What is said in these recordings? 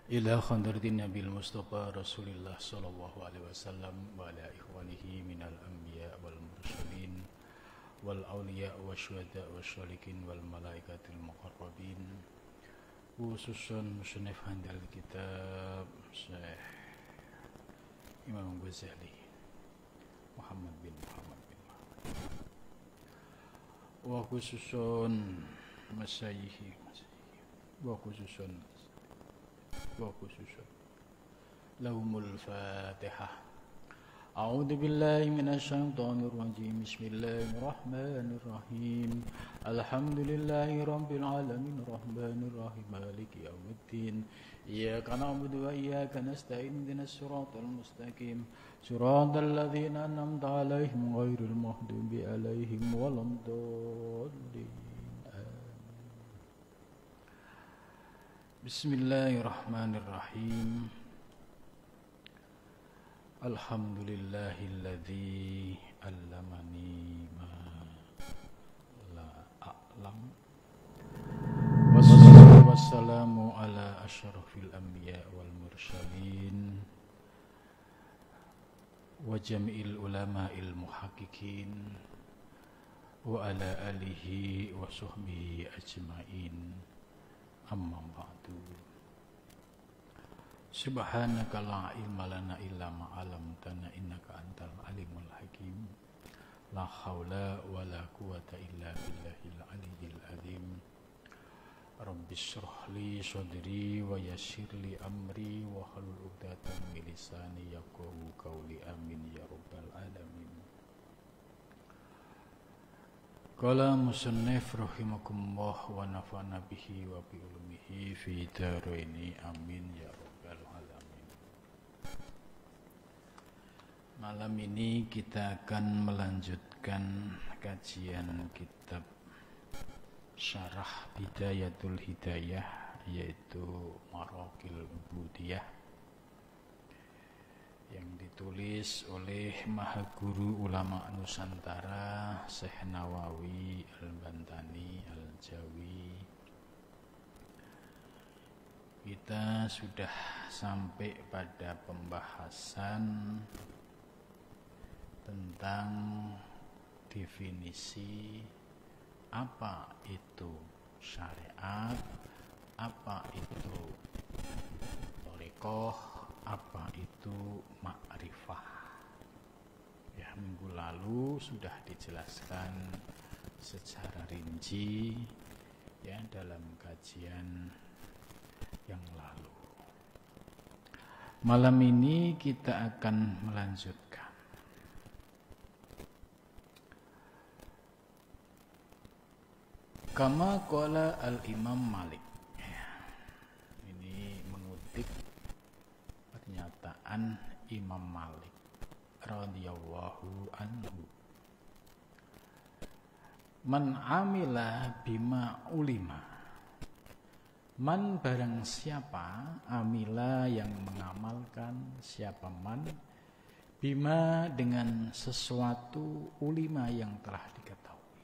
إلى خضرة النبي المصطفى رسول الله صلى الله عليه وسلم وعلى إخوانه من الأنبياء والمرسلين والأولياء والشهداء والصالحين والملائكة المقربين khususan musannif handal kitab Syekh Imam Ghazali Muhammad bin Muhammad wa khususun masyayikhi wa khususun lahumul fatihah. A'udzu billahi minasyaitonir rajim. Bismillahirrahmanirrahim. Alhamdulillahi rabbil alamin arrahmanir rahim maliki yaumiddin. Iyyaka na'budu wa iyyaka nasta'in ihdinas siratal mustaqim. Siratal ladzina an'amta 'alaihim ghairil maghdubi 'alaihim waladdallin. Bismillahirrahmanirrahim. Alhamdulillahilladzi 'allamani ma la a'lam. Wassalatu wassalamu ala asyrafil anbiya wal mursalin wa jami'il ulama'il muhaqqiqin wa ala alihi wa sahbihi ajma'in. Amma ba'du. Subhanaka la ilma lana illa ma 'allamtana innaka antal alimul hakim. La haula wala quwata illa billahil aliyyil azim. Rabbi shrah li sadri wa yassir li amri wa hlul 'uqdatam min lisani yafqahu qawli. Amin ya rabbal alamin. Qala musannif rahimakumullah wa nafa'na bihi wa bi ulumihi fi daraini amin ya rabbal alamin. Malam ini kita akan melanjutkan kajian kitab Syarah Bidayatul Hidayah, yaitu Maraqil Ubudiyah, yang ditulis oleh Mahaguru Ulama Nusantara Syekh Nawawi Al-Bantani Al-Jawi. Kita sudah sampai pada pembahasan tentang definisi apa itu syariat, apa itu thariqah, apa itu ma'rifah. Ya, minggu lalu sudah dijelaskan secara rinci ya dalam kajian yang lalu. Malam ini kita akan melanjutkan. Kama qala al-Imam Malik. Ini mengutip pernyataan Imam Malik radhiyallahu anhu. Man amila bima ulima. Man barang siapa, amila yang mengamalkan, siapa man, bima dengan sesuatu ulima yang telah diketahui.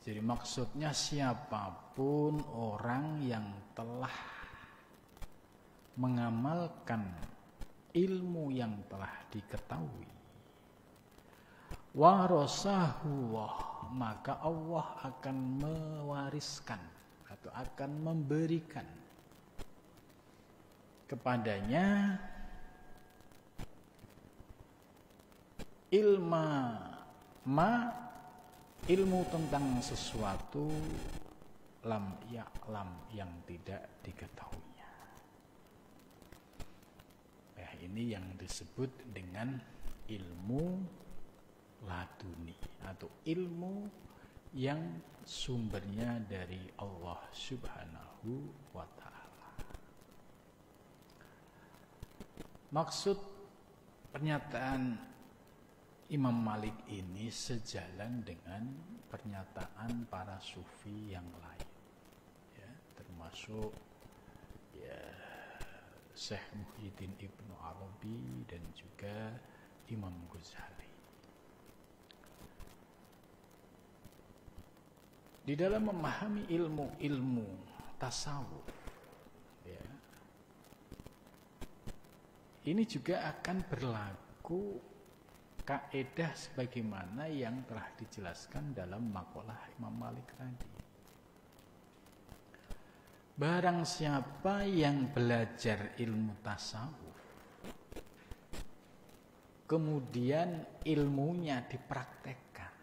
Jadi maksudnya siapapun orang yang telah mengamalkan ilmu yang telah diketahui, warasahu, maka Allah akan mewariskan atau akan memberikan kepadanya ilmu tentang sesuatu lam ya'lam yang tidak diketahuinya. Ini yang disebut dengan ilmu laduni atau ilmu yang sumbernya dari Allah Subhanahu wa ta'ala. Maksud pernyataan Imam Malik ini sejalan dengan pernyataan para sufi yang lain, ya, termasuk ya Syekh Muhyiddin Ibnu Arabi dan juga Imam Ghazali. Di dalam memahami ilmu-ilmu tasawuf, ini juga akan berlaku kaidah sebagaimana yang telah dijelaskan dalam maqalah Imam Malik tadi. Barang siapa yang belajar ilmu tasawuf, kemudian ilmunya dipraktekkan,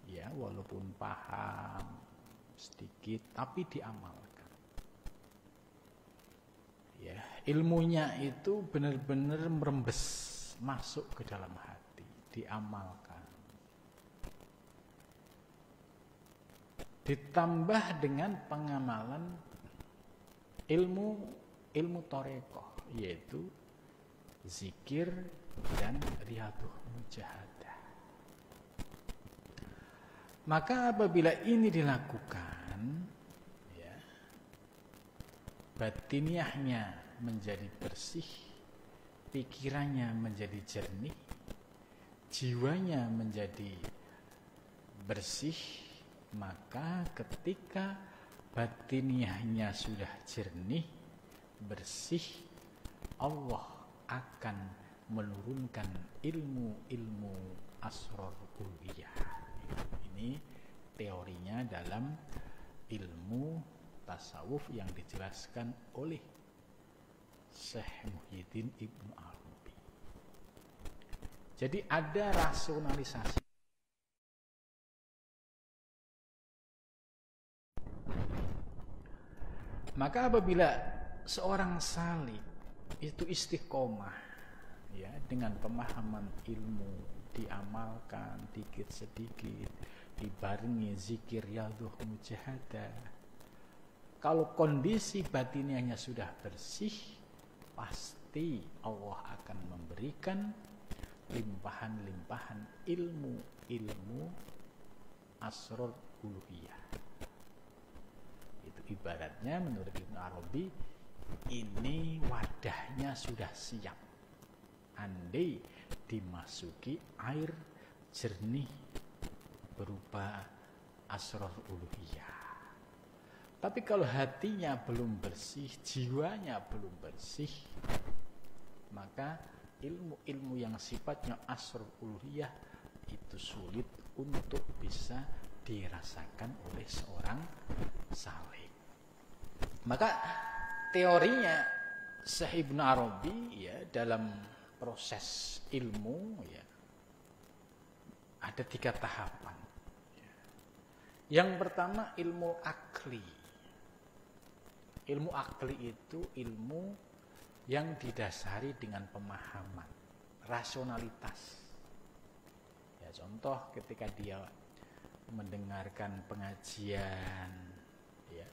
ya walaupun paham sedikit tapi diamalkan, ya ilmunya itu benar-benar merembes masuk ke dalam hati, diamalkan, ditambah dengan pengamalan ilmu thariqah, yaitu zikir dan riyadhah mujahadah. Maka apabila ini dilakukan, ya, batiniahnya menjadi bersih, pikirannya menjadi jernih, jiwanya menjadi bersih, maka ketika batiniahnya sudah jernih, bersih, Allah akan menurunkan ilmu-ilmu asrar uluhiyah. Ini teorinya dalam ilmu tasawuf yang dijelaskan oleh Syekh Muhyiddin Ibnu Arabi. Jadi ada rasionalisasi. Maka apabila seorang salik itu istiqomah, ya, dengan pemahaman ilmu, diamalkan dikit sedikit, dibarengi zikir riyadhah mujahadah, kalau kondisi batiniahnya sudah bersih, pasti Allah akan memberikan limpahan-limpahan ilmu asrar uluhiyah. Itu ibaratnya menurut Ibnu Arabi, ini wadahnya sudah siap, andai dimasuki air jernih berupa asrar uluhiyah. Tapi kalau hatinya belum bersih, jiwanya belum bersih, maka ilmu-ilmu yang sifatnya asrar uluhiyah itu sulit untuk bisa dirasakan oleh seorang saleh. Maka teorinya Syekh Ibnu Arabi, ya, dalam proses ilmu, ya, ada 3 tahapan. Yang pertama ilmu akli. Ilmu akli itu ilmu yang didasari dengan pemahaman, rasionalitas. Ya, contoh ketika dia mendengarkan pengajian, ya,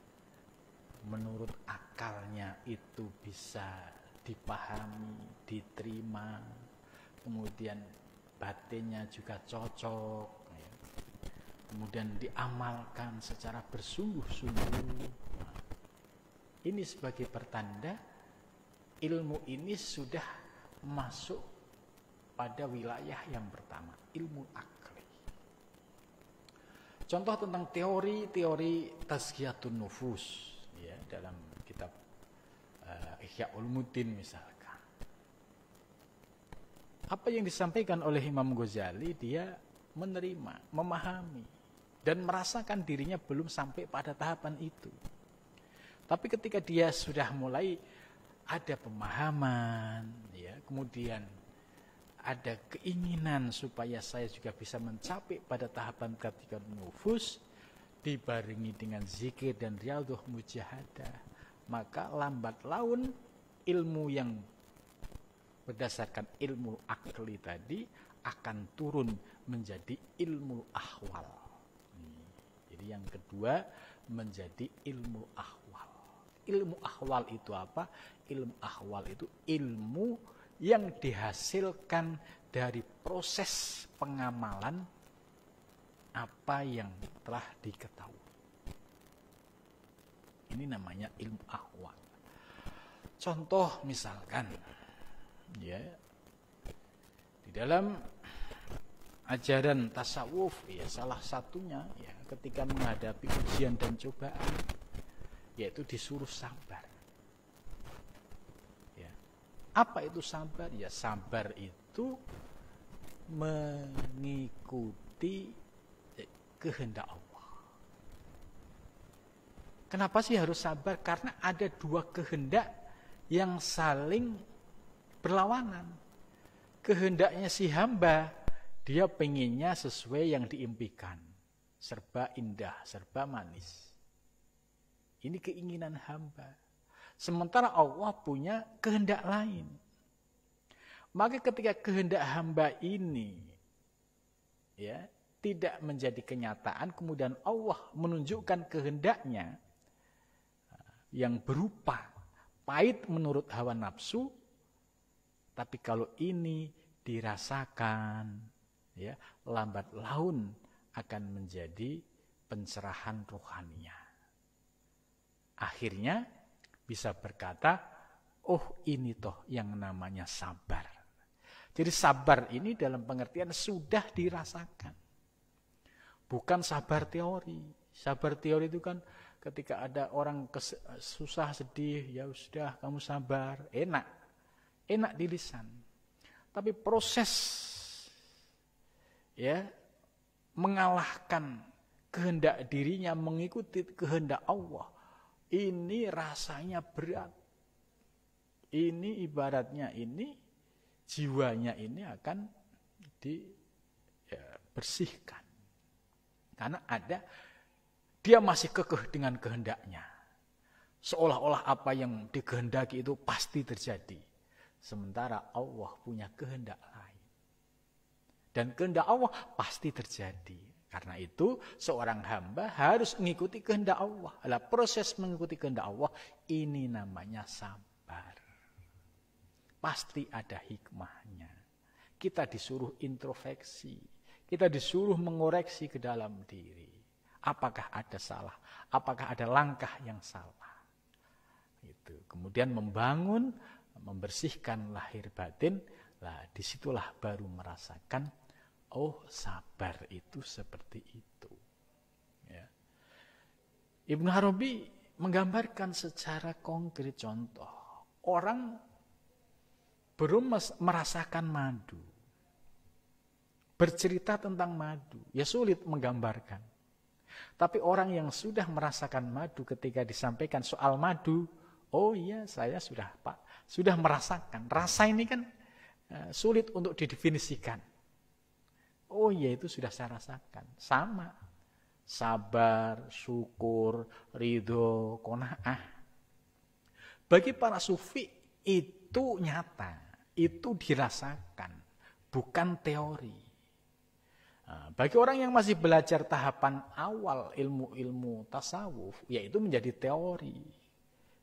menurut akalnya itu bisa dipahami, diterima, kemudian batinnya juga cocok, ya, kemudian diamalkan secara bersungguh-sungguh. Nah, ini sebagai pertanda ilmu ini sudah masuk pada wilayah yang pertama, ilmu akli. Contoh tentang teori tazkiyatun nufus, ya, dalam kitab Ihya Ulumuddin misalkan. Apa yang disampaikan oleh Imam Ghazali, dia menerima, memahami, dan merasakan dirinya belum sampai pada tahapan itu. Tapi ketika dia sudah mulai ada pemahaman, ya, kemudian ada keinginan supaya saya juga bisa mencapai pada tahapan tazkiyatun nufus, dibarengi dengan zikir dan riyadhah mujahadah, maka lambat laun ilmu yang berdasarkan ilmu akli tadi akan turun menjadi ilmu ahwal. Jadi yang kedua menjadi ilmu ahwal. Ilmu ahwal itu apa? Ilmu ahwal itu ilmu yang dihasilkan dari proses pengamalan apa yang telah diketahui. Ini namanya ilmu ahwal. Contoh misalkan, ya, di dalam ajaran tasawuf, ya, salah satunya, ya, ketika menghadapi ujian dan cobaan, yaitu disuruh sabar. Ya, Apa itu sabar? Ya sabar itu mengikuti kehendak Allah. Kenapa sih harus sabar? Karena ada dua kehendak yang saling berlawanan. Kehendaknya si hamba, dia pengennya sesuai yang diimpikan. Serba indah, serba manis. Ini keinginan hamba. Sementara Allah punya kehendak lain. Maka ketika kehendak hamba ini ya tidak menjadi kenyataan, kemudian Allah menunjukkan kehendaknya yang berupa pahit menurut hawa nafsu, tapi kalau ini dirasakan, ya lambat laun akan menjadi pencerahan rohaninya. Akhirnya bisa berkata, oh ini toh yang namanya sabar. Jadi sabar ini dalam pengertian sudah dirasakan. Bukan sabar teori. Sabar teori itu kan ketika ada orang susah, sedih, ya sudah kamu sabar. Enak di lisan. Tapi proses ya mengalahkan kehendak dirinya, mengikuti kehendak Allah, ini rasanya berat. Ini ibaratnya jiwanya ini akan dibersihkan. Karena dia masih kekeh dengan kehendaknya. Seolah-olah apa yang dikehendaki itu pasti terjadi. Sementara Allah punya kehendak lain. Dan kehendak Allah pasti terjadi. Karena itu seorang hamba harus mengikuti kehendak Allah. Proses mengikuti kehendak Allah ini namanya sabar. Pasti ada hikmahnya. Kita disuruh introspeksi. Kita disuruh mengoreksi ke dalam diri. Apakah ada salah? Apakah ada langkah yang salah? Itu. Kemudian membangun, membersihkan lahir batin. Disitulah baru merasakan, oh sabar itu seperti itu. Ya. Ibnu Arabi menggambarkan secara konkret contoh. Orang belum merasakan madu. Bercerita tentang madu, ya sulit menggambarkan. Tapi orang yang sudah merasakan madu ketika disampaikan soal madu, oh iya saya sudah merasakan. Rasa ini kan sulit untuk didefinisikan. Oh iya itu sudah saya rasakan. Sama. Sabar, syukur, ridho, qanaah. Bagi para sufi itu nyata. Itu dirasakan, bukan teori. Bagi orang yang masih belajar tahapan awal ilmu-ilmu tasawuf, yaitu menjadi teori.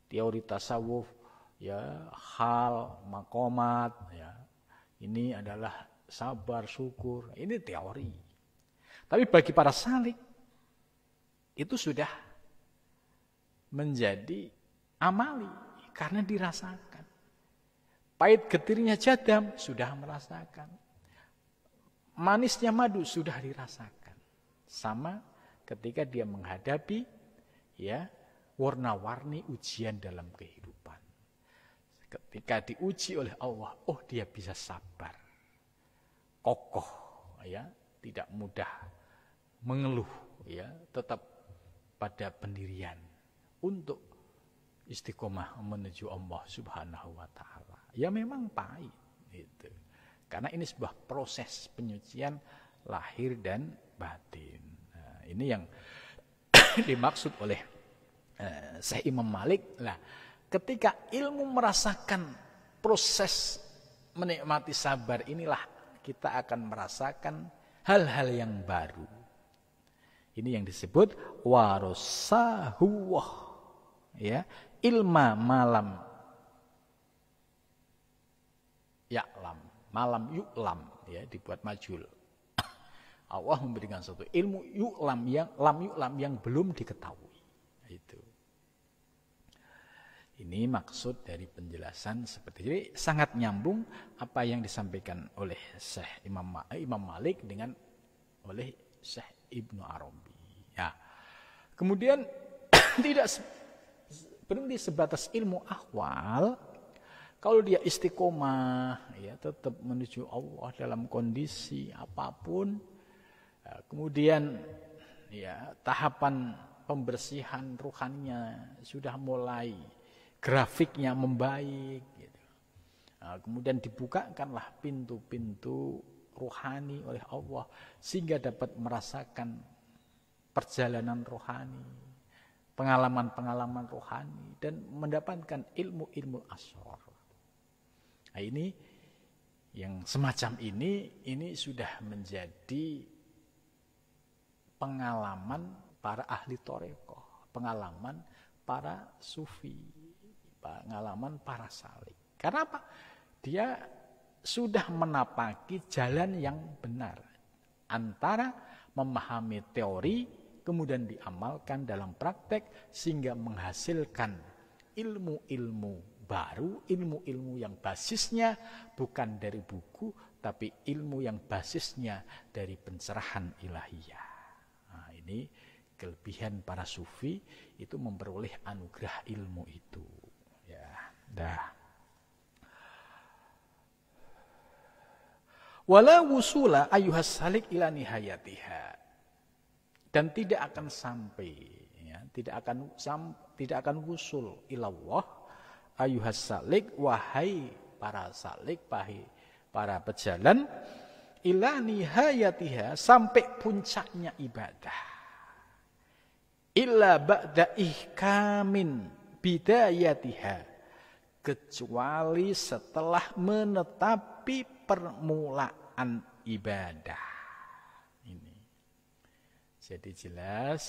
Teori tasawuf, ya hal, makomat, ya ini adalah sabar, syukur, ini teori. Tapi bagi para salik, itu sudah menjadi amali, karena dirasakan. Pahit getirnya jadam sudah merasakan. Manisnya madu sudah dirasakan. Sama ketika dia menghadapi ya warna-warni ujian dalam kehidupan. Ketika diuji oleh Allah, oh dia bisa sabar. Kokoh ya, tidak mudah mengeluh ya, tetap pada pendirian untuk istiqomah menuju Allah Subhanahu wa taala. Ya memang pahit gitu. Karena ini sebuah proses penyucian lahir dan batin. Nah, ini yang dimaksud oleh Syekh Imam Malik. Nah, ketika ilmu merasakan proses menikmati sabar inilah kita akan merasakan hal-hal yang baru. Ini yang disebut warasahuwah. Ya, ilma malam ya'lam, malam yu'lam, ya dibuat majul. Allah memberikan suatu ilmu yu'lam yang belum diketahui. Itu. Ini maksud dari penjelasan seperti ini. Sangat nyambung apa yang disampaikan oleh Syekh Imam Malik dengan oleh Syekh Ibnu Arabi. Ya. Kemudian tidak berhenti sebatas ilmu ahwal. Kalau dia istiqomah, ya tetap menuju Allah dalam kondisi apapun, kemudian ya tahapan pembersihan ruhannya sudah mulai, grafiknya membaik, gitu. Kemudian dibukakanlah pintu-pintu ruhani oleh Allah sehingga dapat merasakan perjalanan rohani, pengalaman-pengalaman rohani, dan mendapatkan ilmu-ilmu asrar. Nah, ini yang semacam ini sudah menjadi pengalaman para ahli thariqah, pengalaman para sufi, pengalaman para salik. Karena apa? Dia sudah menapaki jalan yang benar antara memahami teori kemudian diamalkan dalam praktek sehingga menghasilkan ilmu-ilmu baru, ilmu-ilmu yang basisnya bukan dari buku, tapi ilmu yang basisnya dari pencerahan ilahiyah. Nah, ini kelebihan para sufi itu memperoleh anugerah ilmu itu. Ya, dah. Wala wusula ayyuhas salik ila nihayatiha. Dan tidak akan sampai, ya, tidak akan wusul ilallah ayyuhas salik, wahai para salik, para pejalan, ila nihayatiha, sampai puncaknya ibadah. Illa ba'da ihkamin bidayatiha, kecuali setelah menetapi permulaan ibadah. Ini. Jadi jelas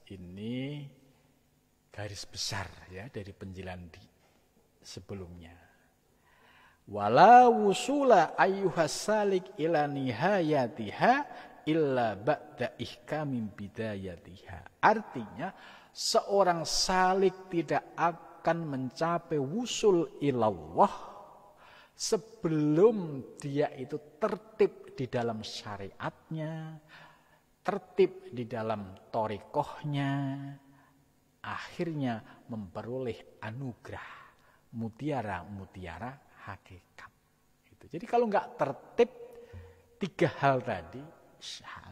ini garis besar ya dari penjelasan sebelumnya. Wala wusula ayyuhas salik ila nihayatiha illa ba'da ihkamin bidayatiha. Artinya seorang salik tidak akan mencapai wusul ilallah sebelum dia itu tertib di dalam syariatnya, tertib di dalam thariqahnya, akhirnya memperoleh anugerah mutiara-mutiara hakikat. Jadi kalau nggak tertib tiga hal tadi,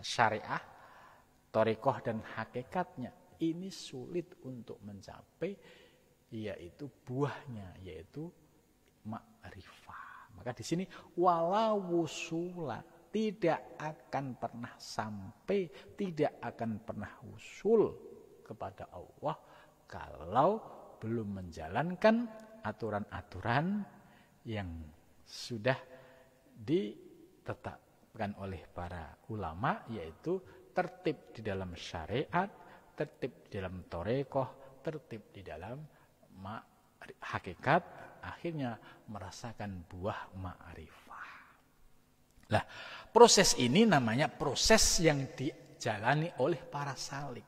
syariah, thariqah dan hakikatnya, ini sulit untuk mencapai yaitu buahnya, yaitu ma'rifah. Maka di sini wala wusula, tidak akan pernah sampai, tidak akan pernah wusul kepada Allah kalau belum menjalankan aturan-aturan yang sudah ditetapkan oleh para ulama, yaitu tertib di dalam syariat, tertib di dalam thariqah, tertib di dalam hakikat, akhirnya merasakan buah ma'rifah. Nah, proses ini namanya proses yang dijalani oleh para salik,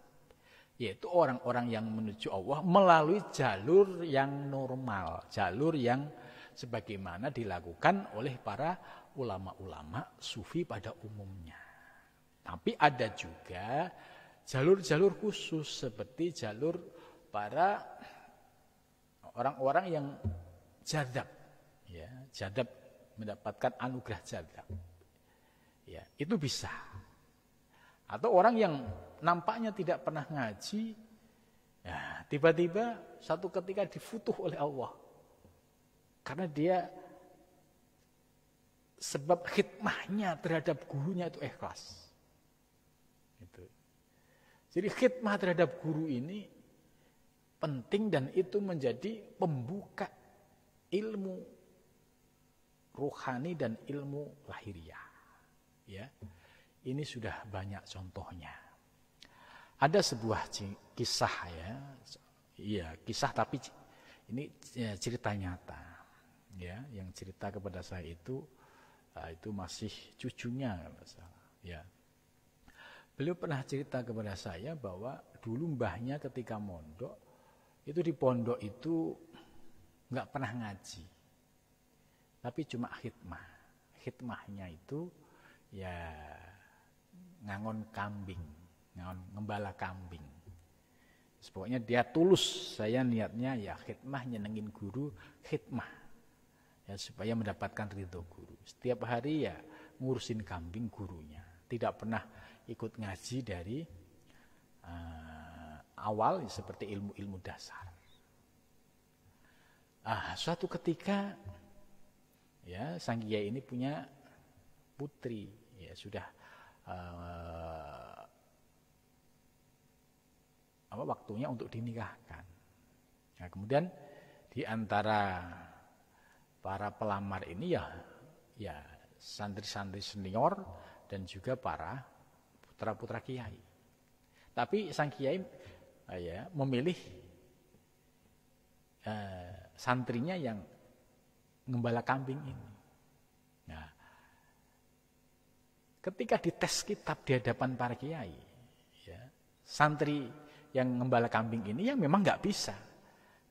yaitu orang-orang yang menuju Allah melalui jalur yang normal, jalur yang sebagaimana dilakukan oleh para ulama-ulama sufi pada umumnya. Tapi ada juga jalur-jalur khusus seperti jalur para orang-orang yang jadab, ya, jadab mendapatkan anugerah jadab, ya, itu bisa. Atau orang yang nampaknya tidak pernah ngaji, ya, tiba-tiba satu ketika difutuh oleh Allah karena dia sebab khidmahnya terhadap gurunya itu ikhlas. Gitu. Jadi khidmah terhadap guru ini penting dan itu menjadi pembuka ilmu ruhani dan ilmu lahiriah. Ya, ini sudah banyak contohnya. Ada sebuah kisah ya, iya kisah tapi ini ya, cerita nyata. Ya, yang cerita kepada saya itu masih cucunya kalau salah. Ya, beliau pernah cerita kepada saya bahwa dulu mbahnya ketika mondok itu di pondok itu nggak pernah ngaji, tapi cuma khidmah. Khidmahnya itu ya ngangon kambing, ngembala kambing. Pokoknya dia tulus, saya niatnya ya khidmah, nyenengin guru, khidmah. ya, supaya mendapatkan ridho guru. Setiap hari ya ngurusin kambing gurunya, tidak pernah ikut ngaji dari awal seperti ilmu-ilmu dasar. Suatu ketika ya sang kiai ini punya putri, ya sudah waktunya untuk dinikahkan. Nah, kemudian di antara para pelamar ini ya santri-santri senior dan juga para putra-putra kiai. Tapi sang kiai ya memilih santrinya yang ngembala kambing ini. Nah, ketika dites kitab di hadapan para kiai, ya, santri yang ngembala kambing ini yang memang nggak bisa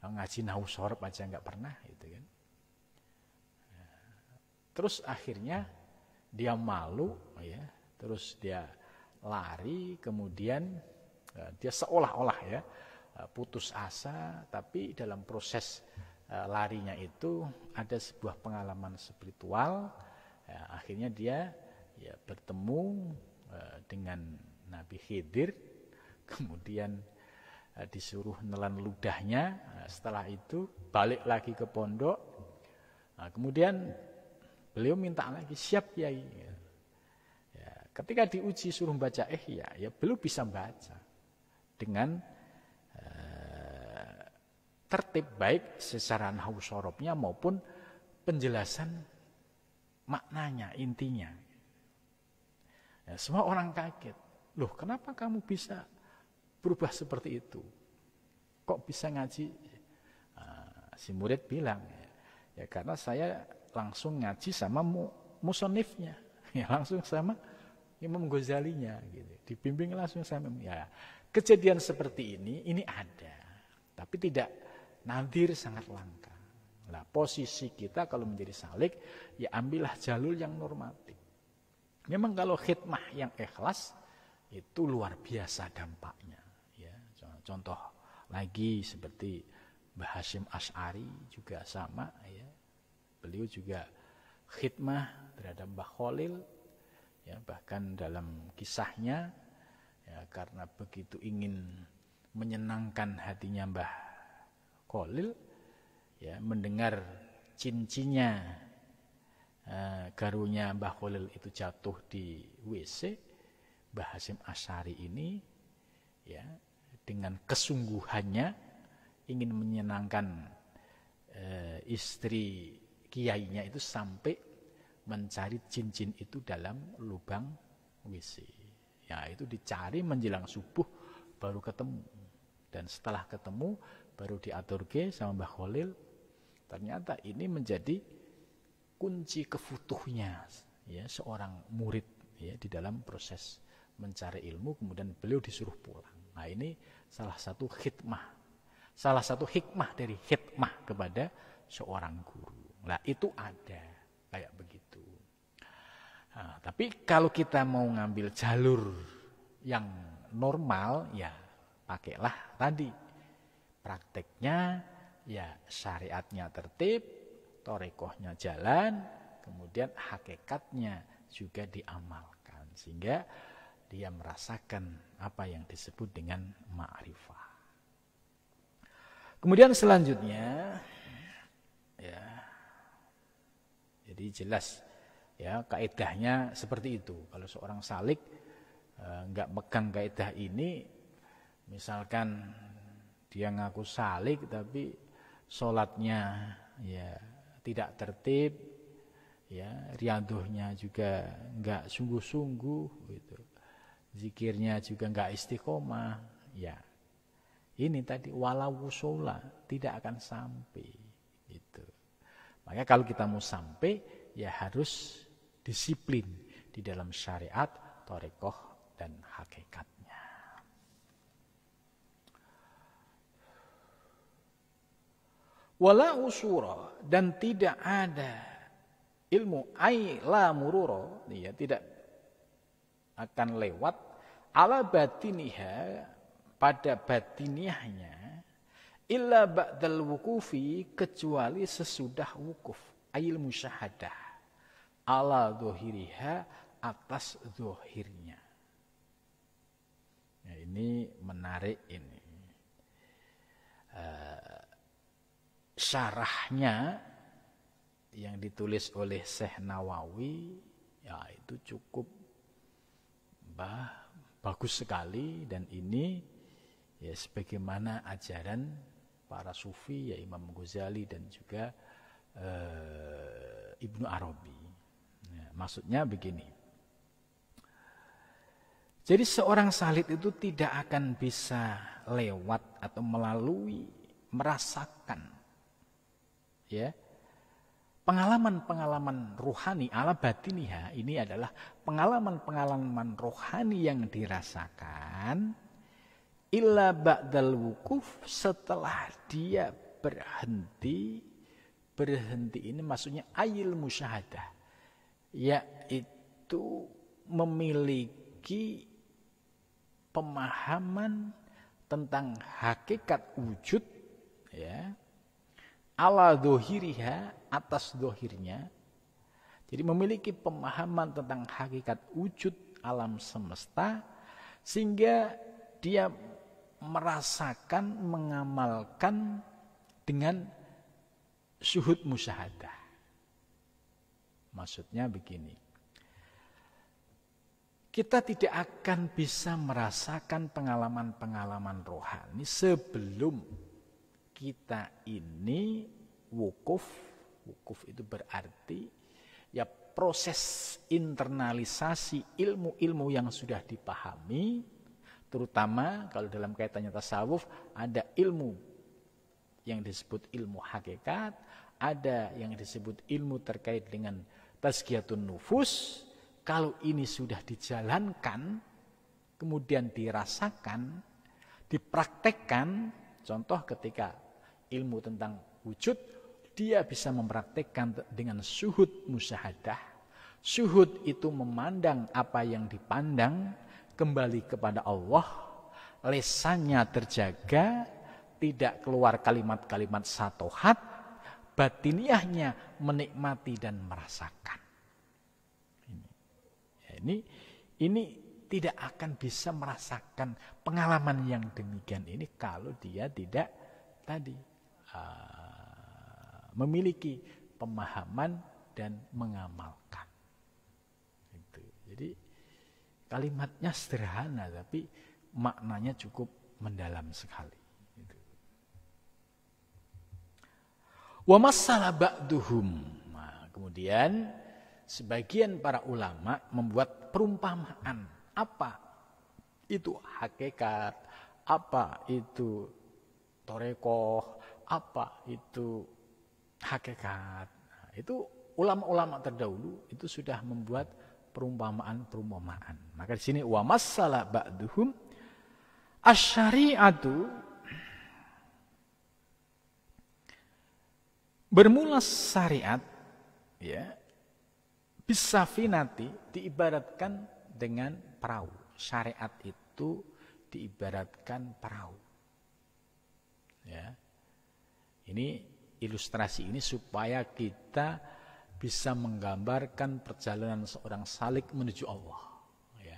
ngaji nahwu shorof aja nggak pernah, gitu kan. Terus akhirnya dia malu, ya, terus dia lari, kemudian dia seolah-olah ya putus asa, tapi dalam proses larinya itu ada sebuah pengalaman spiritual. Ya, akhirnya dia ya bertemu dengan Nabi Khidir, kemudian disuruh nelan ludahnya. Setelah itu balik lagi ke pondok. Kemudian beliau minta lagi, siap Kiai. Ya, ketika diuji suruh baca ya belum bisa baca dengan tertib, baik secara nahwu shorofnya maupun penjelasan maknanya, intinya. Ya, semua orang kaget. Loh, kenapa kamu bisa berubah seperti itu? Kok bisa ngaji? Si murid bilang, ya karena saya langsung ngaji sama musonifnya, ya langsung sama Imam Ghazalinya, gitu. Dibimbing langsung sama. Ya, kejadian seperti ini ada, tapi tidak nadir, sangat langka. Nah, posisi kita kalau menjadi salik, ya ambillah jalur yang normatif. Memang kalau khidmah yang ikhlas itu luar biasa dampaknya. Ya, contoh lagi seperti Mbah Hasyim Asy'ari juga sama. Ya, beliau juga khidmah terhadap Mbah Khalil. Ya, bahkan dalam kisahnya, ya, karena begitu ingin menyenangkan hatinya Mbah Khalil, ya, mendengar cincinnya garunya Mbah Khalil itu jatuh di WC, Mbah Hasyim Asy'ari ini ya dengan kesungguhannya ingin menyenangkan istri kiainya itu sampai mencari cincin itu dalam lubang WC. Ya, itu dicari menjelang subuh baru ketemu. Dan setelah ketemu baru diaturke sama Mbah Khalil. Ternyata ini menjadi kunci kefutuhnya ya seorang murid ya di dalam proses mencari ilmu, kemudian beliau disuruh pulang. Nah, ini salah satu hikmah dari hikmah kepada seorang guru. Nah, itu ada kayak begitu. Nah, tapi kalau kita mau ngambil jalur yang normal, ya pakailah tadi prakteknya, ya syariatnya tertib, torekohnya jalan, kemudian hakikatnya juga diamalkan, sehingga dia merasakan apa yang disebut dengan ma'rifah. Kemudian selanjutnya, ya, jadi jelas ya kaidahnya seperti itu. Kalau seorang salik nggak megang kaidah ini, misalkan dia ngaku salik tapi sholatnya ya tidak tertib, ya riadohnya juga nggak sungguh-sungguh, gitu. Zikirnya juga nggak istiqomah, ya ini tadi walau sholat tidak akan sampai, gitu. Maka kalau kita mau sampai, ya harus disiplin di dalam syariat, torekoh dan hakikatnya. Wala usura, dan tidak ada ilmu ai la mururo, ya tidak akan lewat ala batiniha, pada batiniahnya, illa ba'dal wukufi, kecuali sesudah wukuf. ayil musyahadah ala dohiriha, atas dohirnya. Nah, ini menarik ini. Syarahnya yang ditulis oleh Syekh Nawawi ya itu cukup bagus sekali, dan ini ya sebagaimana ajaran para sufi ya Imam Ghazali dan juga Ibnu Arabi. Ya, maksudnya begini. Jadi seorang salih itu tidak akan bisa lewat atau melalui, merasakan ya pengalaman-pengalaman rohani ala batiniha. Ini adalah pengalaman-pengalaman rohani yang dirasakan illa ba'dal wukuf, setelah dia berhenti ini maksudnya ayil musyahadah, yaitu memiliki pemahaman tentang hakikat wujud ya ala dohiriha, atas dohirnya. Jadi memiliki pemahaman tentang hakikat wujud alam semesta, sehingga dia merasakan, mengamalkan dengan syuhud musyahadah. Maksudnya begini, kita tidak akan bisa merasakan pengalaman-pengalaman rohani sebelum kita ini wukuf. Wukuf itu berarti ya proses internalisasi ilmu-ilmu yang sudah dipahami, terutama kalau dalam kaitannya tasawuf ada ilmu yang disebut ilmu hakikat, ada yang disebut ilmu terkait dengan tazkiyatun nufus. Kalau ini sudah dijalankan, kemudian dirasakan, dipraktekkan, contoh ketika ilmu tentang wujud, dia bisa mempraktekkan dengan syuhud musyahadah. Syuhud itu memandang apa yang dipandang, kembali kepada Allah, lesannya terjaga, tidak keluar kalimat-kalimat satohat, batiniahnya menikmati dan merasakan. Ini tidak akan bisa merasakan pengalaman yang demikian ini kalau dia tidak tadi memiliki pemahaman dan mengamalkan. Itu. Jadi kalimatnya sederhana tapi maknanya cukup mendalam sekali. Itu. Wa masalah ba'duhum. Nah, kemudian sebagian para ulama membuat perumpamaan. Apa itu hakikat, apa itu torekoh, apa itu hakikat. Nah, itu ulama-ulama terdahulu itu sudah membuat perumpamaan-perumpamaan. Maka di sini wa masalah ba'duhum asy-syari'atu, bermula syariat ya bisafinati, diibaratkan dengan perahu. Syariat itu diibaratkan perahu. Ya. Ini ilustrasi ini supaya kita bisa menggambarkan perjalanan seorang salik menuju Allah. Ya.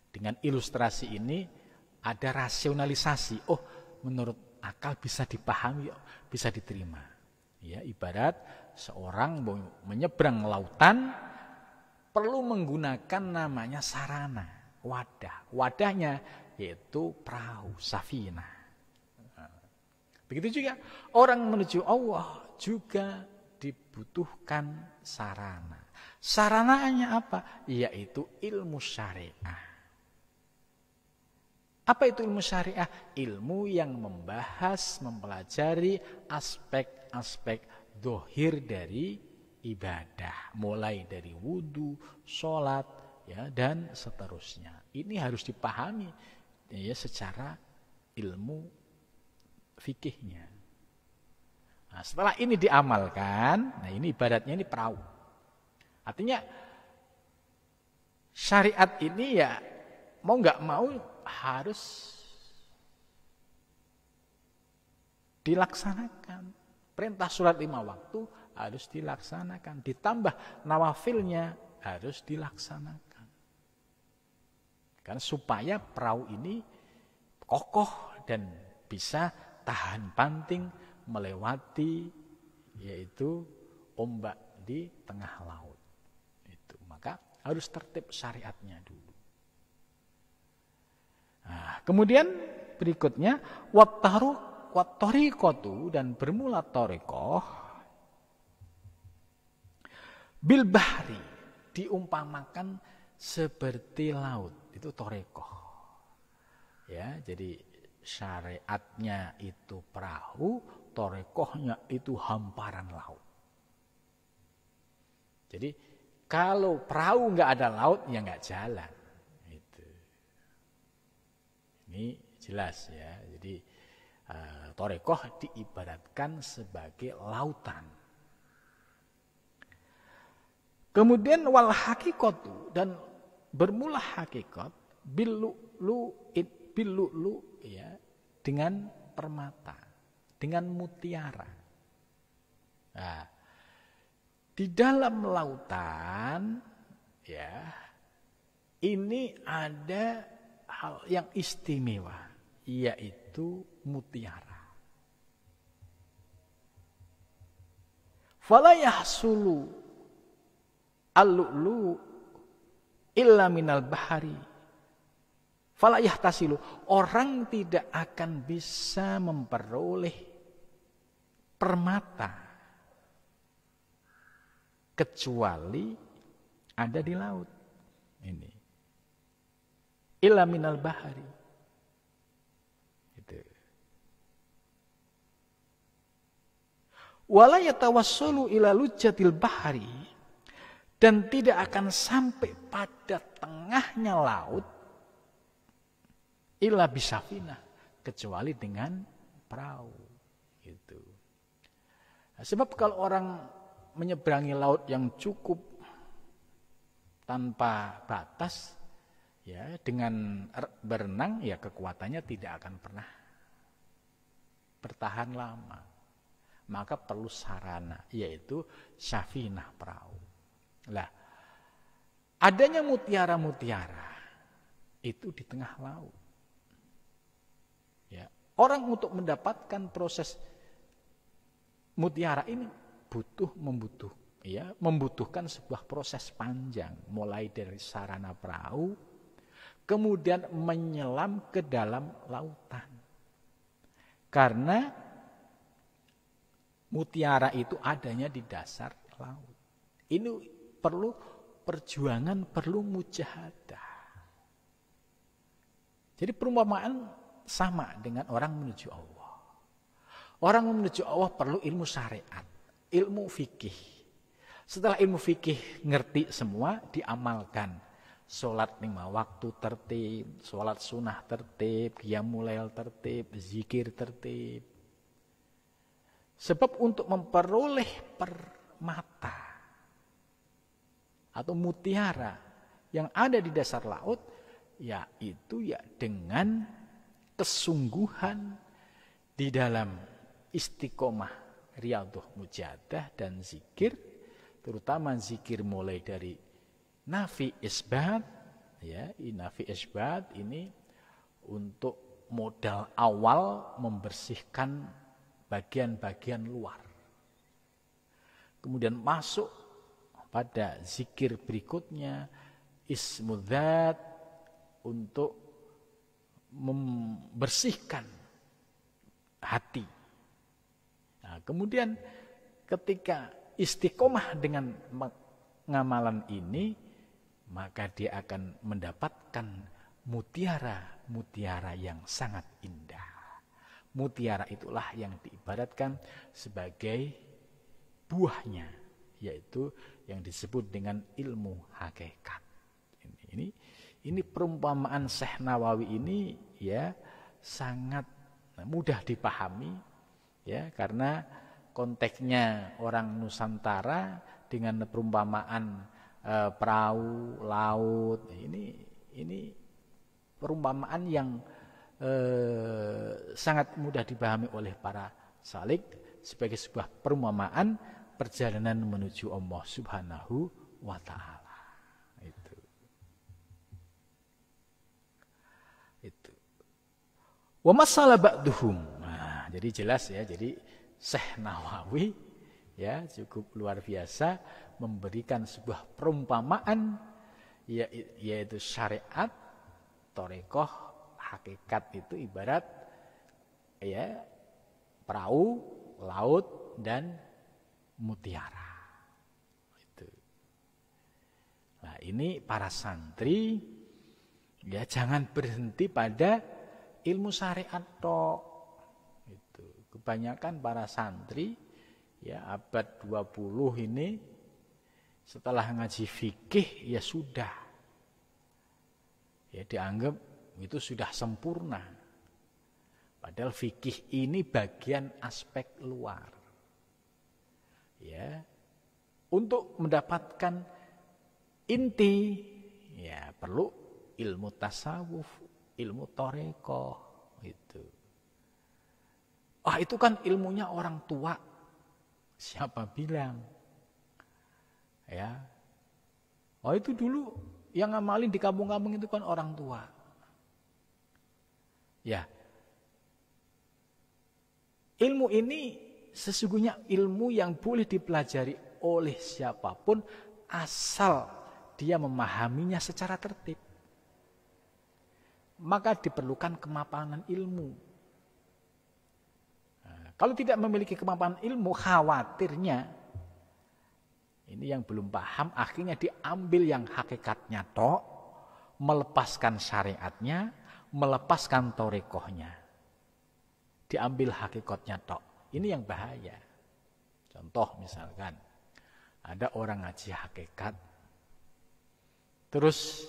Dengan ilustrasi ini ada rasionalisasi. Oh, menurut akal bisa dipahami, bisa diterima. Ya, ibarat seorang menyeberang lautan, perlu menggunakan namanya sarana, wadah. Wadahnya yaitu perahu, safinah. Begitu juga orang menuju Allah juga dibutuhkan sarana. Sarananya apa? Yaitu ilmu syariah. Apa itu ilmu syariah? Ilmu yang membahas, mempelajari aspek-aspek dohir dari ibadah, mulai dari wudu, sholat, ya, dan seterusnya. Ini harus dipahami ya secara ilmu fikihnya. Nah, setelah ini diamalkan, nah ini ibaratnya ini perahu. Artinya syariat ini ya mau nggak mau harus dilaksanakan. Perintah sholat 5 waktu harus dilaksanakan. Ditambah nawafilnya harus dilaksanakan. Karena supaya perahu ini kokoh dan bisa tahan banting melewati yaitu ombak di tengah laut. Itu maka harus tertib syariatnya dulu. Nah, kemudian berikutnya wat-tariqatu dan bermula thariqah bil bahri diumpamakan seperti laut. Itu thariqah. Ya, jadi syariatnya itu perahu, thariqahnya itu hamparan laut. Jadi kalau perahu nggak ada laut ya nggak jalan. Itu. Ini jelas ya. Jadi thariqah diibaratkan sebagai lautan. Kemudian wal haqiqatu dan bermula hakikat bil lu'lu ya dengan permata, dengan mutiara. Nah, di dalam lautan ya ini ada hal yang istimewa yaitu mutiara. Fala yahsulu al-lu'lu illa minal bahari. Fala yahtasilu, orang tidak akan bisa memperoleh permata kecuali ada di laut. Ini. Illa minal bahari. Itu. Wala yatawassulu ila lujjatil bahari, dan tidak akan sampai pada tengahnya laut illa bisafinah, kecuali dengan perahu. Gitu. Nah, sebab kalau orang menyeberangi laut yang cukup tanpa batas, ya dengan berenang, ya kekuatannya tidak akan pernah bertahan lama. Maka perlu sarana, yaitu safinah, perahu. Lah, adanya mutiara-mutiara itu di tengah laut. Ya, orang untuk mendapatkan proses mutiara ini membutuhkan sebuah proses panjang, mulai dari sarana perahu, kemudian menyelam ke dalam lautan. Karena mutiara itu adanya di dasar laut. Ini perlu perjuangan, perlu mujahadah. Jadi perumpamaan sama dengan orang menuju Allah. Orang menuju Allah perlu ilmu syariat, ilmu fikih. Setelah ilmu fikih ngerti semua, diamalkan. Sholat 5 waktu tertib, sholat sunnah tertib, qiyamul lail tertib, zikir tertib. Sebab untuk memperoleh permata atau mutiara yang ada di dasar laut, yaitu dengan kesungguhan di dalam istiqomah, riyadhah, mujahadah dan zikir, terutama zikir mulai dari nafi isbat, ya, nafi isbat ini untuk modal awal membersihkan bagian-bagian luar. Kemudian masuk pada zikir berikutnya, ismudzat, untuk membersihkan hati. Nah, kemudian ketika istiqomah dengan ngamalan ini, maka dia akan mendapatkan mutiara-mutiara yang sangat indah. Mutiara itulah yang diibaratkan sebagai buahnya, yaitu yang disebut dengan ilmu hakikat. Ini perumpamaan Syekh Nawawi ini ya sangat mudah dipahami ya, karena konteksnya orang Nusantara dengan perumpamaan perahu, laut. Ini perumpamaan yang sangat mudah dipahami oleh para salik sebagai sebuah perumpamaan perjalanan menuju Allah Subhanahu wa Ta'ala. Itu. Wa masalah ba'duhum. Nah, jadi jelas ya. Jadi Syekh Nawawi ya cukup luar biasa memberikan sebuah perumpamaan yaitu syariat, thariqah, hakikat itu ibarat ya perahu, laut dan mutiara. Itu. Nah, ini para santri ya jangan berhenti pada ilmu syariat tok. Itu. Kebanyakan para santri ya abad 20 ini setelah ngaji fikih ya sudah. Ya dianggap itu sudah sempurna. Padahal fikih ini bagian aspek luar. Ya. Untuk mendapatkan inti ya perlu ilmu tasawuf, ilmu thariqah itu. Itu kan ilmunya orang tua. Siapa bilang? Ya. Itu dulu yang ngamalin di kampung-kampung itu kan orang tua. Ya. Ilmu ini sesungguhnya ilmu yang boleh dipelajari oleh siapapun asal dia memahaminya secara tertib. Maka diperlukan kemapanan ilmu. Nah, kalau tidak memiliki kemapanan ilmu, khawatirnya ini yang belum paham akhirnya diambil yang hakikatnya tok, melepaskan syariatnya, melepaskan thariqahnya. Diambil hakikatnya tok. Ini yang bahaya. Contoh misalkan ada orang ngaji hakikat, terus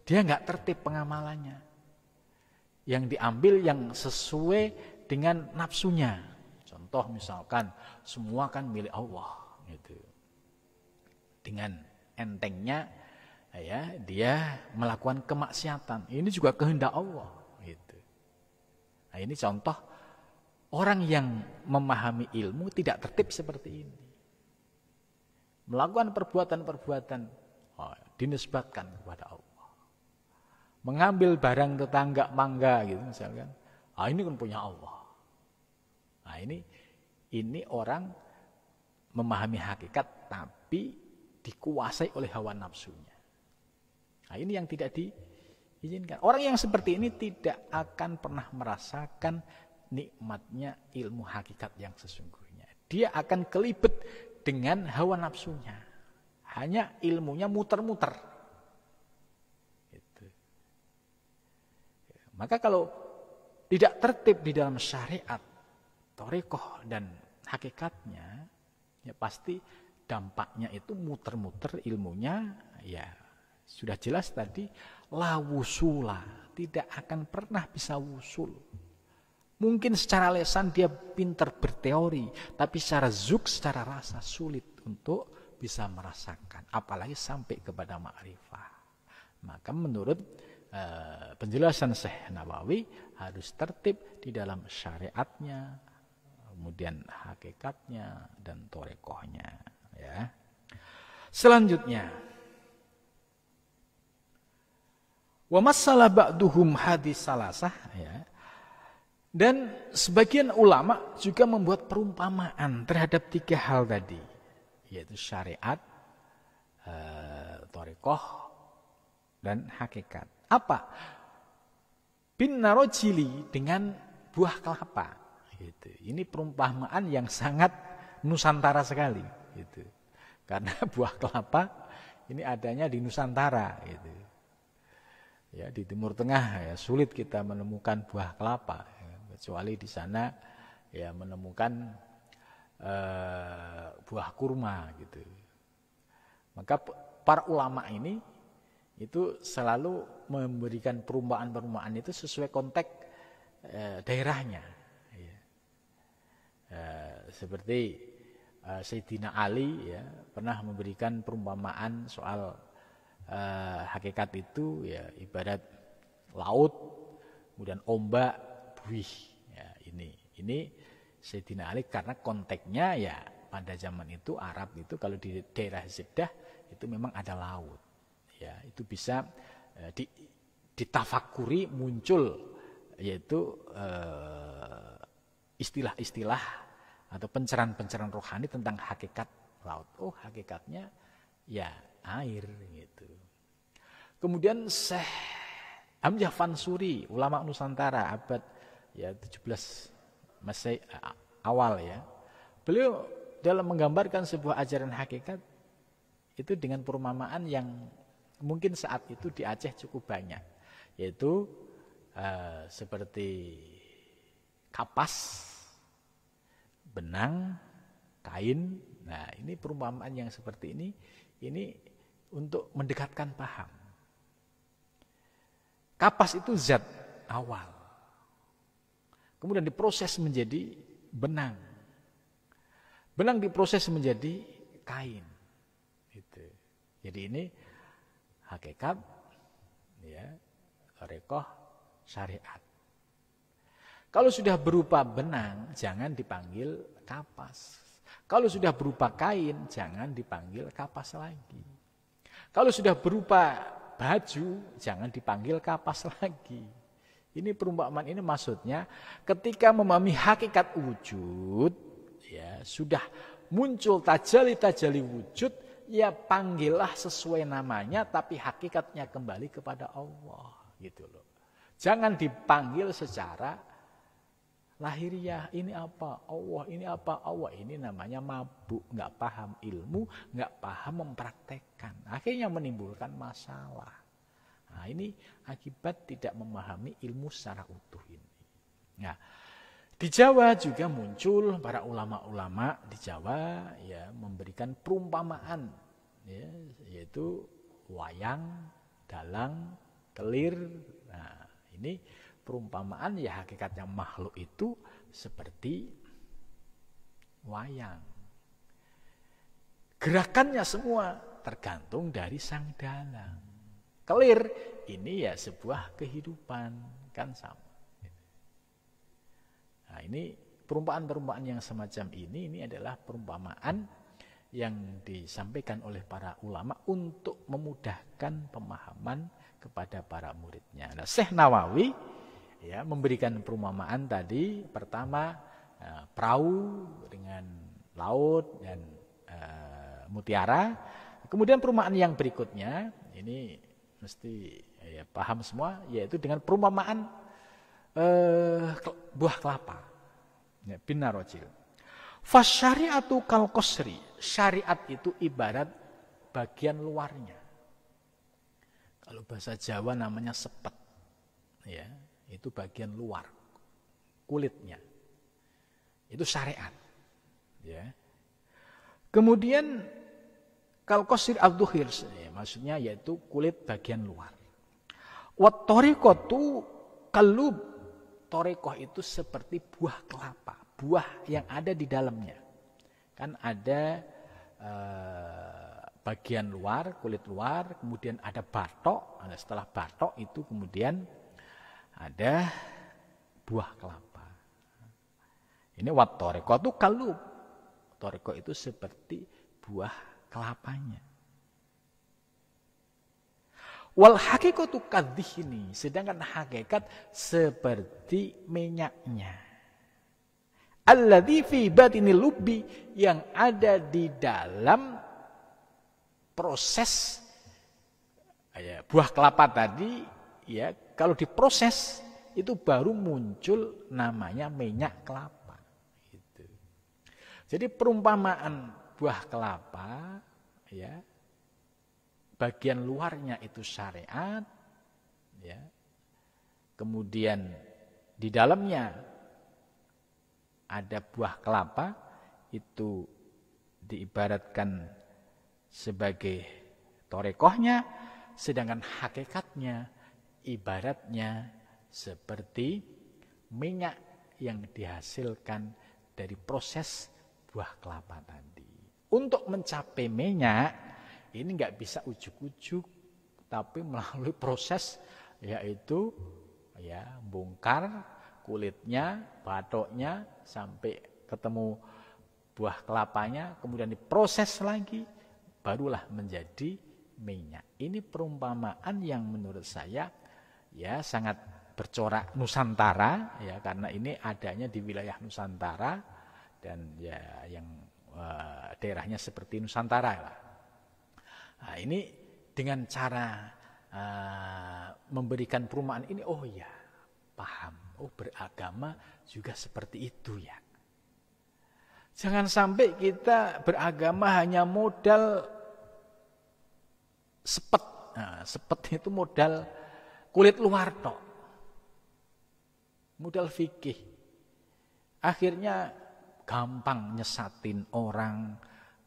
dia nggak tertib pengamalannya. Yang diambil yang sesuai dengan nafsunya. Contoh misalkan semua kan milik Allah gitu. Dengan entengnya ya dia melakukan kemaksiatan. Ini juga kehendak Allah gitu. Nah, ini contoh orang yang memahami ilmu tidak tertib seperti ini. Melakukan perbuatan-perbuatan dinisbatkan kepada Allah. Mengambil barang tetangga mangga gitu misalkan. Ini kan punya Allah. Nah, ini orang memahami hakikat tapi dikuasai oleh hawa nafsunya. Nah, ini yang tidak diizinkan. Orang yang seperti ini tidak akan pernah merasakan nikmatnya ilmu hakikat yang sesungguhnya. Dia akan kelibet dengan hawa nafsunya. Hanya ilmunya muter-muter. Maka kalau tidak tertib di dalam syariat, thariqah dan hakikatnya, ya pasti dampaknya itu muter-muter ilmunya, ya sudah jelas tadi, la wusula, tidak akan pernah bisa wusul. Mungkin secara lesan dia pintar berteori, tapi secara zuk, secara rasa sulit untuk bisa merasakan, apalagi sampai kepada ma'rifah. Maka menurut penjelasan Syekh Nawawi harus tertib di dalam syariatnya, kemudian hakikatnya dan thariqahnya. Ya. Selanjutnya, wa masalah ba'duhum hadis salasah. Ya. Dan sebagian ulama juga membuat perumpamaan terhadap 3 hal tadi, yaitu syariat, thariqah dan hakikat. Apa? Bin narojili dengan buah kelapa. Gitu. Ini perumpamaan yang sangat Nusantara sekali. Gitu. Karena buah kelapa ini adanya di Nusantara. Gitu. Ya, di Timur Tengah ya, sulit kita menemukan buah kelapa. Ya, kecuali di sana ya menemukan buah kurma. Gitu. Maka para ulama ini itu selalu memberikan perumpamaan-perumpamaan itu sesuai konteks daerahnya. Ya. Seperti Sayyidina Ali ya, pernah memberikan perumpamaan soal hakikat itu ya ibarat laut, kemudian ombak, buih. Ya, ini Sayyidina Ali karena konteksnya ya pada zaman itu Arab itu kalau di daerah Jeddah itu memang ada laut. Ya, itu bisa ditafakuri muncul yaitu istilah-istilah atau pencerahan-pencerahan rohani tentang hakikat laut. Oh, hakikatnya ya air gitu. Kemudian Syekh Hamzah Fansuri, ulama Nusantara abad ya 17 Masehi awal ya. Beliau dalam menggambarkan sebuah ajaran hakikat itu dengan perumpamaan yang mungkin saat itu di Aceh cukup banyak, yaitu seperti kapas, benang, kain. Nah, ini perumpamaan yang seperti ini untuk mendekatkan paham. Kapas itu zat awal, kemudian diproses menjadi benang. Benang diproses menjadi kain. Gitu. Jadi ini hakikat, ya, thariqah syariat. Kalau sudah berupa benang, jangan dipanggil kapas. Kalau sudah berupa kain, jangan dipanggil kapas lagi. Kalau sudah berupa baju, jangan dipanggil kapas lagi. Ini perumpamaan ini maksudnya ketika memahami hakikat wujud, ya sudah muncul tajali-tajali wujud, ya panggillah sesuai namanya, tapi hakikatnya kembali kepada Allah, gitu loh. Jangan dipanggil secara lahiriah, ini apa? Allah, ini apa? Allah. Ini namanya mabuk, nggak paham ilmu, nggak paham mempraktekkan. Akhirnya menimbulkan masalah. Nah, ini akibat tidak memahami ilmu secara utuh ini. Nah, di Jawa juga muncul para ulama-ulama di Jawa ya memberikan perumpamaan, ya, yaitu wayang, dalang, kelir. Nah, ini perumpamaan ya hakikatnya makhluk itu seperti wayang. Gerakannya semua tergantung dari sang dalang. Kelir ini ya sebuah kehidupan, kan sama. Nah, ini perumpamaan-perumpamaan yang semacam ini adalah perumpamaan yang disampaikan oleh para ulama untuk memudahkan pemahaman kepada para muridnya. Nah, Syekh Nawawi ya memberikan perumpamaan tadi, pertama perahu dengan laut dan mutiara. Kemudian perumpamaan yang berikutnya ini mesti ya, paham semua, yaitu dengan perumpamaan buah kelapa, ya, binar rojil. Fasyariatu kal qasri, syariat itu ibarat bagian luarnya. Kalau bahasa Jawa namanya sepet, ya, itu bagian luar, kulitnya. Itu syariat, ya. Kemudian kal qasri ad-dhuhir, ya, maksudnya yaitu kulit bagian luar. Wat thariqatu kalub, thariqah itu seperti buah kelapa, buah yang ada di dalamnya. Kan ada bagian luar, kulit luar, kemudian ada batok, setelah batok itu kemudian ada buah kelapa. Ini wat thariqatu kalub. Thariqah itu seperti buah kelapanya. Wal hakikatu kadzihni, sedangkan hakikat seperti minyaknya. Alladzi fi batinil lubbi, yang ada di dalam proses ya, buah kelapa tadi ya, kalau diproses itu baru muncul namanya minyak kelapa gitu. Jadi perumpamaan buah kelapa ya, bagian luarnya itu syariat, ya. Kemudian di dalamnya ada buah kelapa, itu diibaratkan sebagai thariqahnya, sedangkan hakikatnya ibaratnya seperti minyak yang dihasilkan dari proses buah kelapa tadi. Untuk mencapai minyak ini nggak bisa ujuk-ujuk, tapi melalui proses yaitu ya bongkar kulitnya, batoknya sampai ketemu buah kelapanya, kemudian diproses lagi, barulah menjadi minyak. Ini perumpamaan yang menurut saya ya sangat bercorak Nusantara ya, karena ini adanya di wilayah Nusantara dan ya yang daerahnya seperti Nusantara lah. Nah, ini dengan cara memberikan perumpamaan ini, oh ya paham, oh beragama juga seperti itu ya. Jangan sampai kita beragama hanya modal sepet. Nah, sepet itu modal kulit luar tok. Modal fikih. Akhirnya gampang nyesatin orang,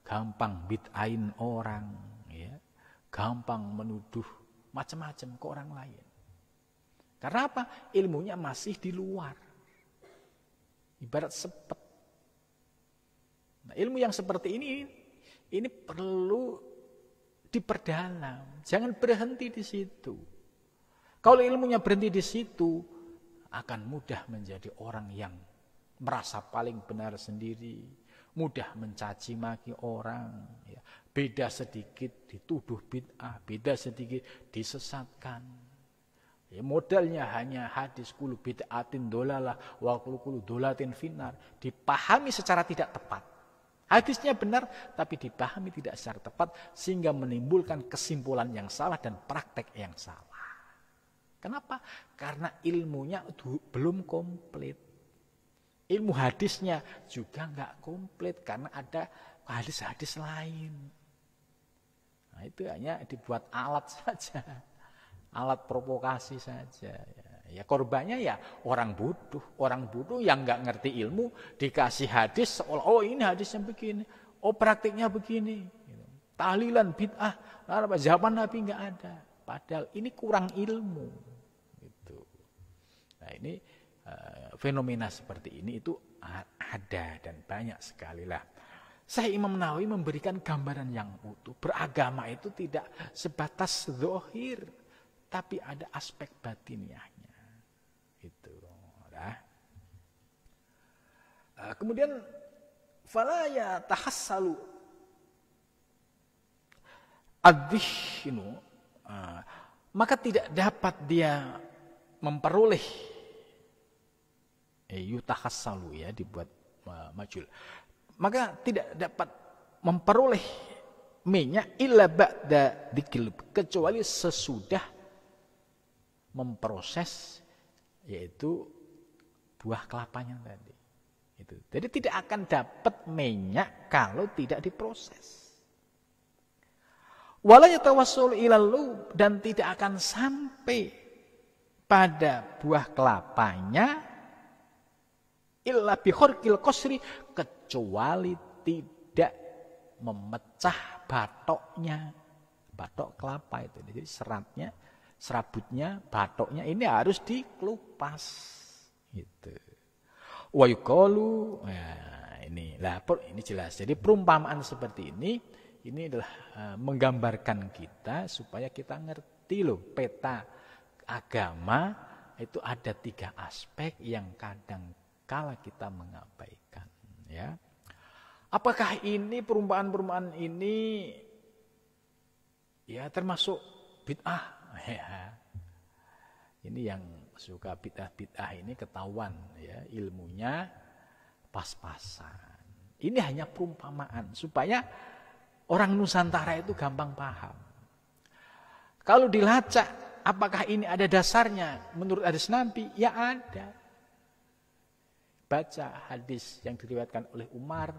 gampang bid'ain orang, ya. Gampang menuduh macam-macam ke orang lain. Karena apa? Ilmunya masih di luar. Ibarat sepet. Nah, ilmu yang seperti ini perlu diperdalam. Jangan berhenti di situ. Kalau ilmunya berhenti di situ, akan mudah menjadi orang yang merasa paling benar sendiri, mudah mencaci maki orang, ya. Beda sedikit dituduh bid'ah, beda sedikit disesatkan. Ya, modalnya hanya hadis kulu bid'atin dolalah wa kulu dolatin finnar, dipahami secara tidak tepat. Hadisnya benar tapi dipahami tidak secara tepat sehingga menimbulkan kesimpulan yang salah dan praktek yang salah. Kenapa? Karena ilmunya belum komplit. Ilmu hadisnya juga nggak komplit karena ada hadis-hadis lain. Nah, itu hanya dibuat alat saja. Alat provokasi saja. Ya korbannya ya orang bodoh yang nggak ngerti ilmu dikasih hadis seolah oh ini hadisnya begini, oh praktiknya begini. Tahlilan bid'ah, jawaban Nabi nggak ada. Padahal ini kurang ilmu. Gitu. Nah ini fenomena seperti ini itu ada dan banyak sekali lah. Saya Imam Nawawi memberikan gambaran yang utuh. Beragama itu tidak sebatas zahir, tapi ada aspek batiniahnya. Itu. Nah. Kemudian fala ya tahassalu ad-dhihnu, maka tidak dapat dia memperoleh yutahassalu ya dibuat majul. Maka tidak dapat memperoleh minyak illa ba'da dzikr, kecuali sesudah memproses yaitu buah kelapanya tadi. Itu. Jadi tidak akan dapat minyak kalau tidak diproses. Wala yatawassul ilal, dan tidak akan sampai pada buah kelapanya illa bi khurqil qasri, kecuali tidak memecah batoknya. Batok kelapa itu. Jadi serabutnya, batoknya ini harus dikelupas. Gitu. Wa yuqalu, ini jelas. Jadi perumpamaan seperti ini adalah menggambarkan kita supaya kita ngerti loh peta agama itu ada 3 aspek yang kadang kala kita mengabaikan, ya. Apakah ini perumpamaan ini ya termasuk bid'ah? Ya. Ini yang suka bid'ah ini ketahuan ya, ilmunya pas-pasan. Ini hanya perumpamaan supaya orang Nusantara itu gampang paham. Kalau dilacak apakah ini ada dasarnya menurut hadis Nabi? Ya ada. Baca hadis yang diriwayatkan oleh Umar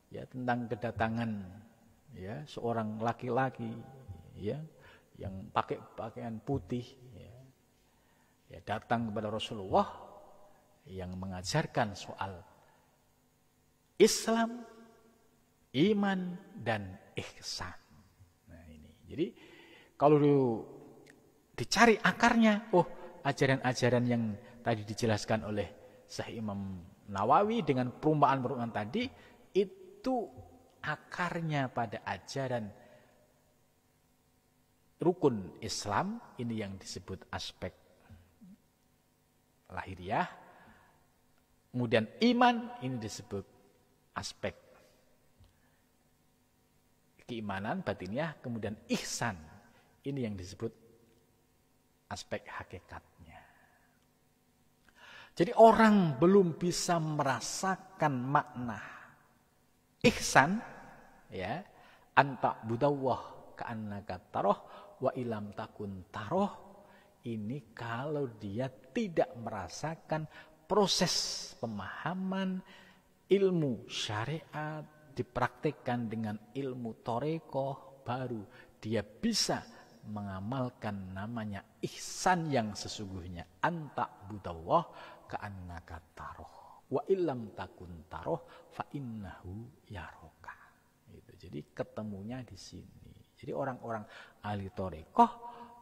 ya tentang kedatangan ya seorang laki-laki ya yang pakai pakaian putih ya datang kepada Rasulullah yang mengajarkan soal Islam, iman dan ihsan. Nah ini. Jadi kalau dicari akarnya, ajaran-ajaran yang tadi dijelaskan oleh Syekh Imam Nawawi dengan perumpamaan-perumpamaan tadi itu akarnya pada ajaran rukun Islam, ini yang disebut aspek lahiriah. Kemudian iman, ini disebut aspek keimanan batiniah, kemudian ihsan. Ini yang disebut aspek hakikatnya. Jadi orang belum bisa merasakan makna ihsan, ya, anta budawah ka'annaka taroh wa ilam takun taroh, ini kalau dia tidak merasakan proses pemahaman ilmu syariat dipraktikkan dengan ilmu torekoh, baru dia bisa mengamalkan namanya ihsan yang sesungguhnya. Anta budawah ka'annaka taroh wa illam takun taroh fa innahu yaroka. Gitu. Jadi ketemunya di sini. Jadi orang-orang ahli torekoh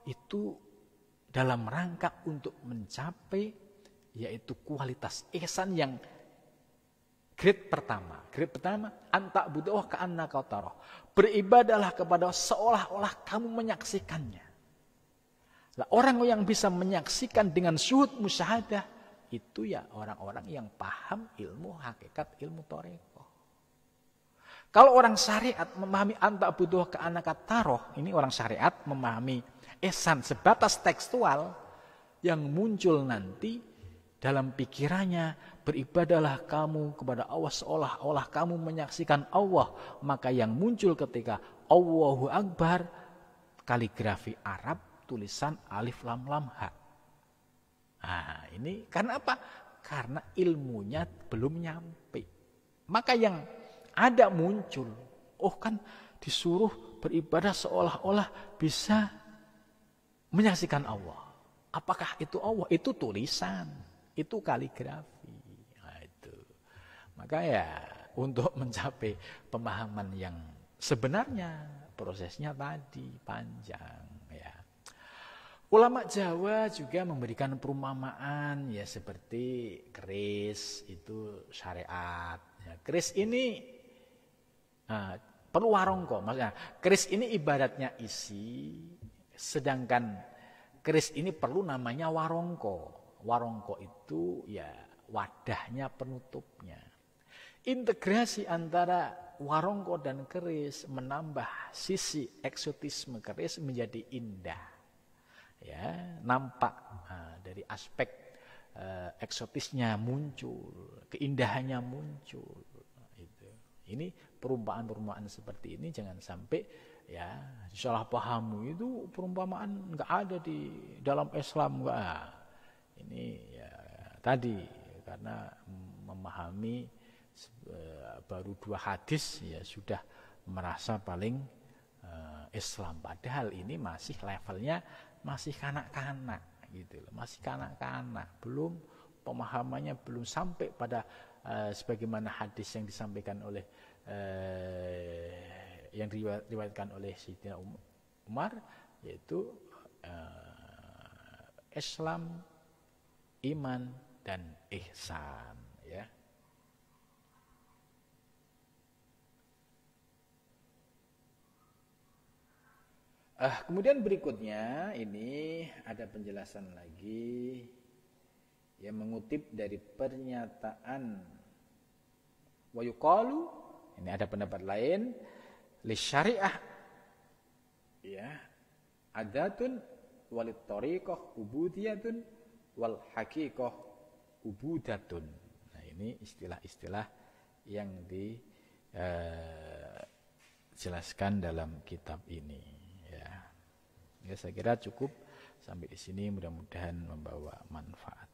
itu dalam rangka untuk mencapai yaitu kualitas ihsan yang grade pertama. Grade pertama, anta budawah ka'annaka taroh. Beribadahlah kepada seolah-olah kamu menyaksikannya. Nah, orang yang bisa menyaksikan dengan syuhud musyahadah, itu ya orang-orang yang paham ilmu hakikat ilmu torekoh. Kalau orang syariat memahami anta budawah ka'annaka taroh, ini orang syariat memahami ihsan sebatas tekstual, yang muncul nanti dalam pikirannya, beribadahlah kamu kepada Allah seolah-olah kamu menyaksikan Allah. Maka yang muncul ketika Allahu Akbar, kaligrafi Arab, tulisan alif lam lam ha. Nah, ini karena apa? Karena ilmunya belum nyampe. Maka yang ada muncul, oh kan disuruh beribadah seolah-olah bisa menyaksikan Allah. Apakah itu Allah? Itu tulisan. Itu kaligrafi. Nah, itu. Maka ya untuk mencapai pemahaman yang sebenarnya prosesnya tadi panjang ya. Ulama Jawa juga memberikan perumpamaan ya seperti keris itu syariat. Ya, keris ini perlu warongko. Maksudnya keris ini ibaratnya isi, sedangkan keris ini perlu namanya warongko. Warongko itu ya wadahnya, penutupnya. Integrasi antara warongko dan keris menambah sisi eksotisme keris menjadi indah. Ya, nampak dari aspek eksotisnya muncul, keindahannya muncul. Itu. Ini perumpamaan-perumpamaan seperti ini jangan sampai ya salah paham. Itu perumpamaan enggak ada di dalam Islam, enggak. Ini ya tadi karena memahami baru 2 hadis ya sudah merasa paling Islam. Padahal ini masih levelnya masih kanak-kanak gitu loh, masih kanak-kanak, belum pemahamannya belum sampai pada sebagaimana hadis yang disampaikan oleh yang diriwayatkan oleh Sayyidina Umar, yaitu Islam, iman dan ihsan ya. Kemudian berikutnya ini ada penjelasan lagi yang mengutip dari pernyataan wa yuqalu, ini ada pendapat lain, li syariah ya adatun walit tariqah ubudiyatun wal haqiqah ubudatun. Nah, ini istilah-istilah yang dijelaskan dalam kitab ini ya. Ya saya kira cukup sampai di sini, mudah-mudahan membawa manfaat.